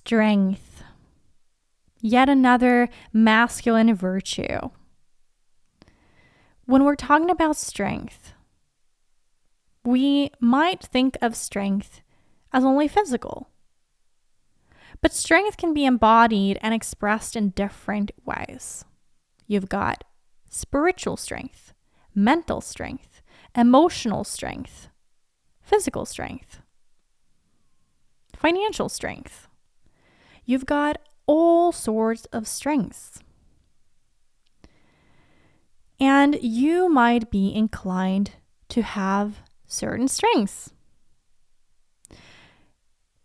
Strength. Yet another masculine virtue. When we're talking about strength, we might think of strength as only physical. But strength can be embodied and expressed in different ways. You've got spiritual strength, mental strength, emotional strength, physical strength, financial strength. You've got all sorts of strengths. And you might be inclined to have certain strengths.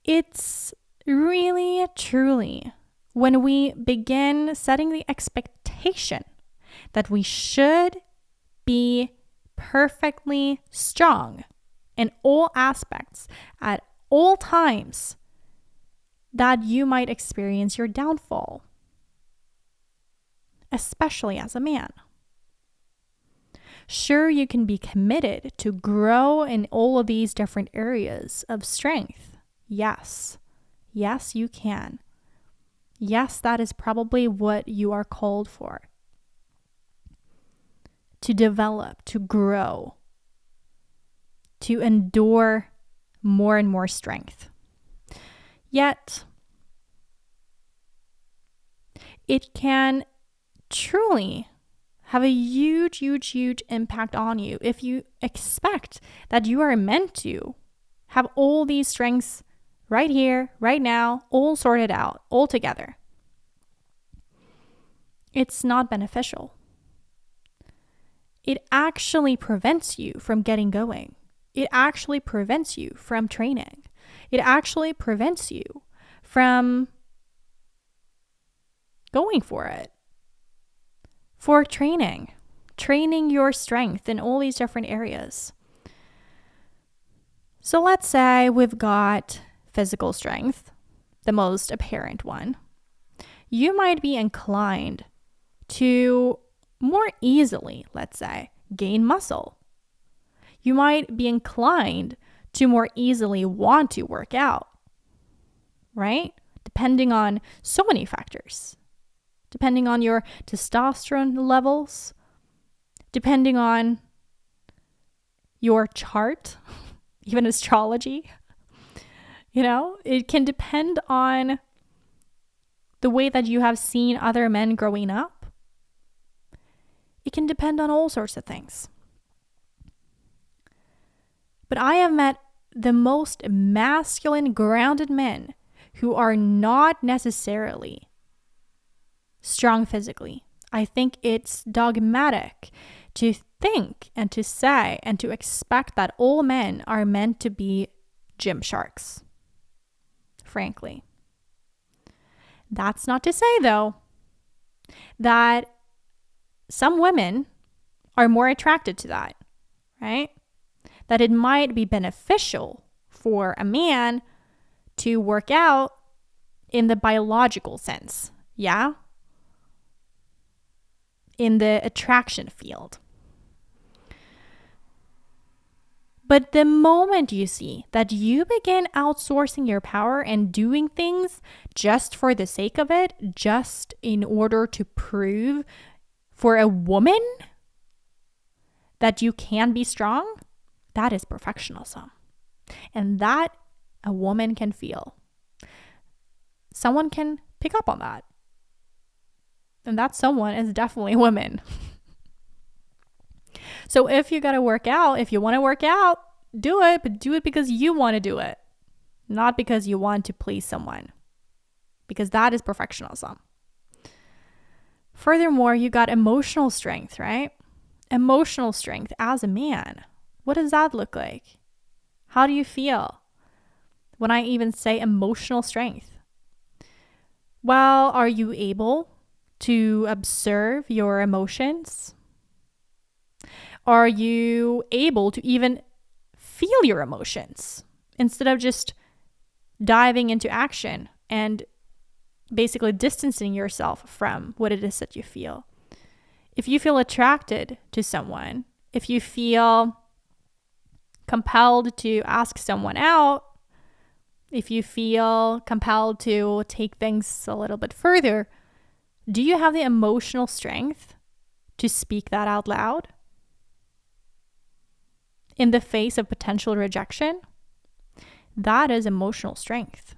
It's really, truly, when we begin setting the expectation that we should be perfectly strong in all aspects at all times, that you might experience your downfall, especially as a man. Sure, you can be committed to grow in all of these different areas of strength. Yes, you can. Yes, that is probably what you are called for. To develop, to grow, to endure more and more strength. Yet, it can truly have a huge impact on you if you expect that you are meant to have all these strengths right here, right now, all sorted out, all together. It's not beneficial. It actually prevents you from getting going. It actually prevents you from training. It actually prevents you from going for it. For training your strength in all these different areas. So let's say we've got physical strength, the most apparent one. You might be inclined to more easily, let's say, gain muscle. You might be inclined to more easily want to work out, right? Depending on so many factors. Depending on your testosterone levels, depending on your chart, even astrology. It can depend on the way that you have seen other men growing up. It can depend on all sorts of things. But I have met the most masculine, grounded men who are not necessarily strong physically. I think it's dogmatic to think and to say and to expect that all men are meant to be gym sharks. Frankly. That's not to say, though, that some women are more attracted to that, right? That it might be beneficial for a man to work out in the biological sense, yeah? In the attraction field. But the moment you see that you begin outsourcing your power and doing things just for the sake of it, just in order to prove for a woman that you can be strong, that is perfectionism. And that a woman can feel. Someone can pick up on that. And that someone is definitely women. So if you got to work out, if you want to work out, do it, but do it because you want to do it, not because you want to please someone, because that is perfectionism. Furthermore, you got emotional strength, right? Emotional strength as a man. What does that look like? How do you feel when I even say emotional strength? Well, are you able to observe your emotions? Are you able to even feel your emotions instead of just diving into action and basically distancing yourself from what it is that you feel? If you feel attracted to someone, if you feel compelled to ask someone out, if you feel compelled to take things a little bit further, do you have the emotional strength to speak that out loud in the face of potential rejection? That is emotional strength.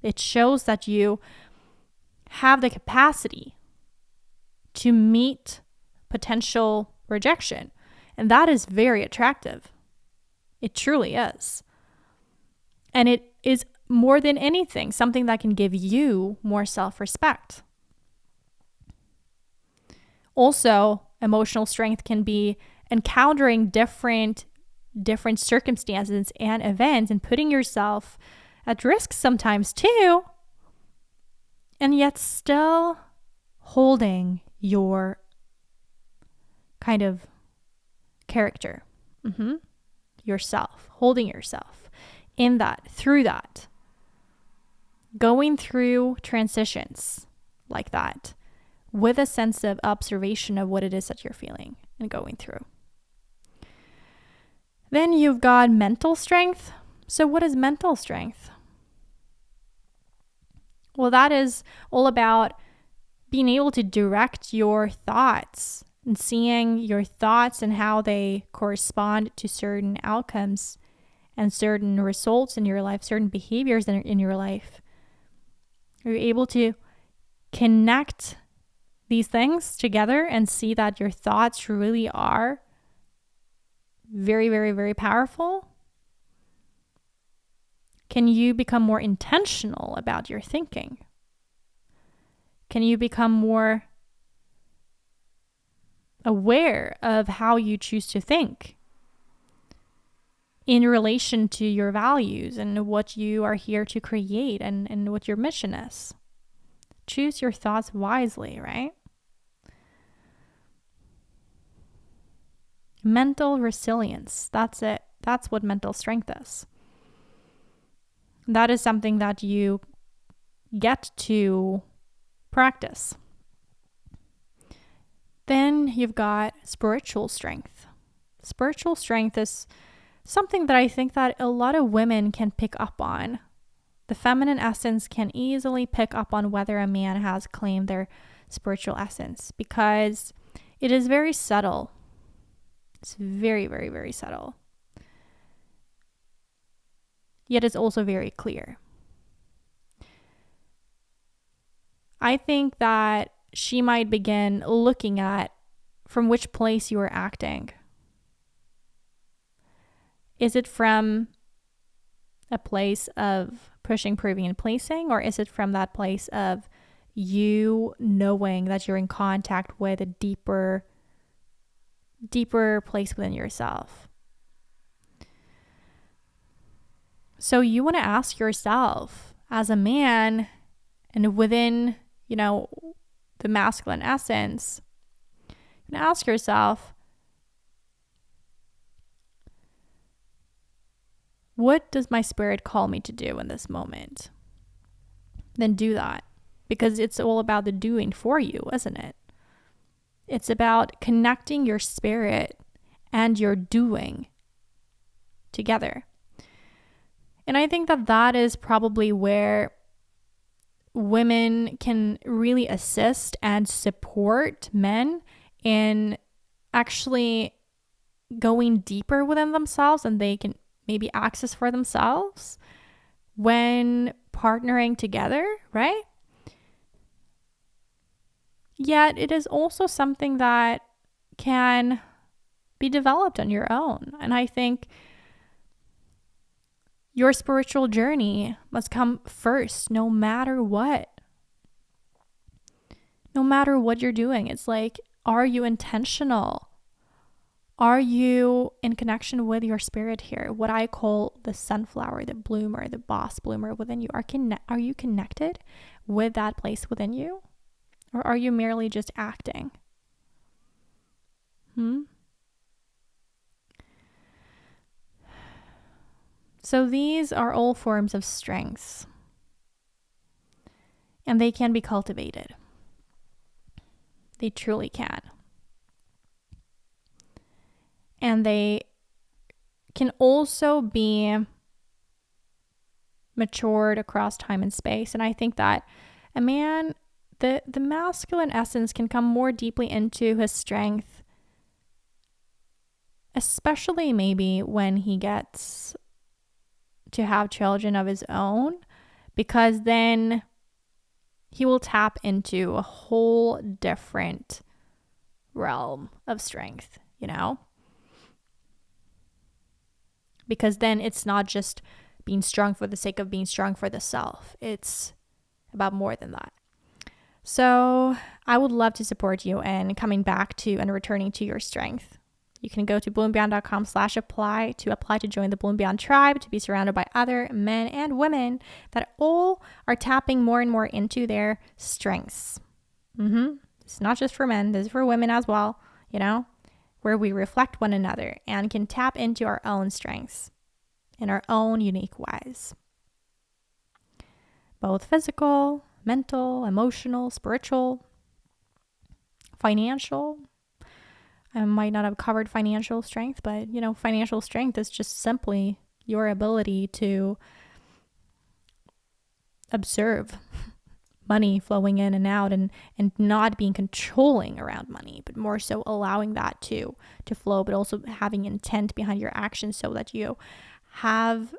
It shows that you have the capacity to meet potential rejection. And that is very attractive. It truly is. And it is more than anything, something that can give you more self-respect. Also, emotional strength can be encountering different circumstances and events and putting yourself at risk sometimes too, and yet still holding your kind of character, yourself, holding yourself in that, through that, going through transitions like that with a sense of observation of what it is that you're feeling and going through. Then you've got mental strength. So what is mental strength? Well, that is all about being able to direct your thoughts and seeing your thoughts and how they correspond to certain outcomes and certain results in your life, certain behaviors in your life. You're able to connect these things together and see that your thoughts really are very, very, very powerful. Can you become more intentional about your thinking? Can you become more aware of how you choose to think in relation to your values and what you are here to create and what your mission is? Choose your thoughts wisely, right? Mental resilience. That's it. That's what mental strength is. That is something that you get to practice. Then you've got spiritual strength. Spiritual strength is something that I think that a lot of women can pick up on. The feminine essence can easily pick up on whether a man has claimed their spiritual essence because it is very subtle. It's very, very, very subtle. Yet it's also very clear. I think that she might begin looking at from which place you are acting. Is it from a place of pushing, proving, and placing, or is it from that place of you knowing that you're in contact with a deeper place within yourself? So you want to ask yourself as a man and within, the masculine essence, you want to ask yourself, what does my spirit call me to do in this moment? Then do that, because it's all about the doing for you, isn't it? It's about connecting your spirit and your doing together. And I think that that is probably where women can really assist and support men in actually going deeper within themselves, and they can maybe access for themselves when partnering together, right? Yet it is also something that can be developed on your own. And I think your spiritual journey must come first, no matter what. No matter what you're doing. It's like, are you intentional? Are you in connection with your spirit here? What I call the sunflower, the bloomer, the boss bloomer within you. Are you connected with that place within you? Or are you merely just acting? So these are all forms of strengths, and they can be cultivated. They truly can. And they can also be matured across time and space. And I think that a man, the masculine essence can come more deeply into his strength, especially maybe when he gets to have children of his own, because then he will tap into a whole different realm of strength, because then it's not just being strong for the sake of being strong for the self. It's about more than that. So I would love to support you in coming back to and returning to your strength. You can go to bloomingbound.com/apply to apply to join the Bloom Beyond tribe, to be surrounded by other men and women that all are tapping more and more into their strengths. It's not just for men, this is for women as well, where we reflect one another and can tap into our own strengths in our own unique ways. Both physical, mental, emotional, spiritual, financial. I might not have covered financial strength, but financial strength is just simply your ability to observe money flowing in and out and not being controlling around money, but more so allowing that to flow, but also having intent behind your actions so that you have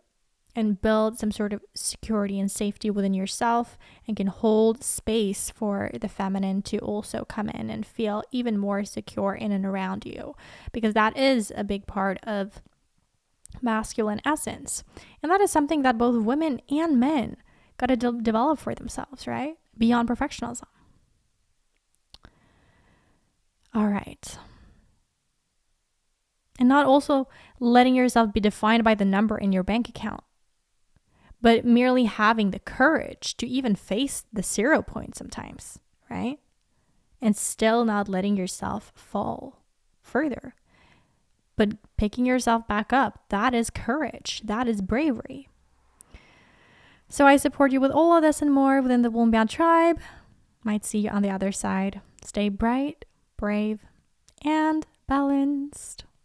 and build some sort of security and safety within yourself and can hold space for the feminine to also come in and feel even more secure in and around you, because that is a big part of masculine essence. And that is something that both women and men got to develop for themselves, right? Beyond perfectionism. All right. And not also letting yourself be defined by the number in your bank account, but merely having the courage to even face the 0 point sometimes, right? And still not letting yourself fall further, but picking yourself back up. That is courage. That is bravery. So I support you with all of this and more within the Bloom Beyond tribe. Might see you on the other side. Stay bright, brave, and balanced.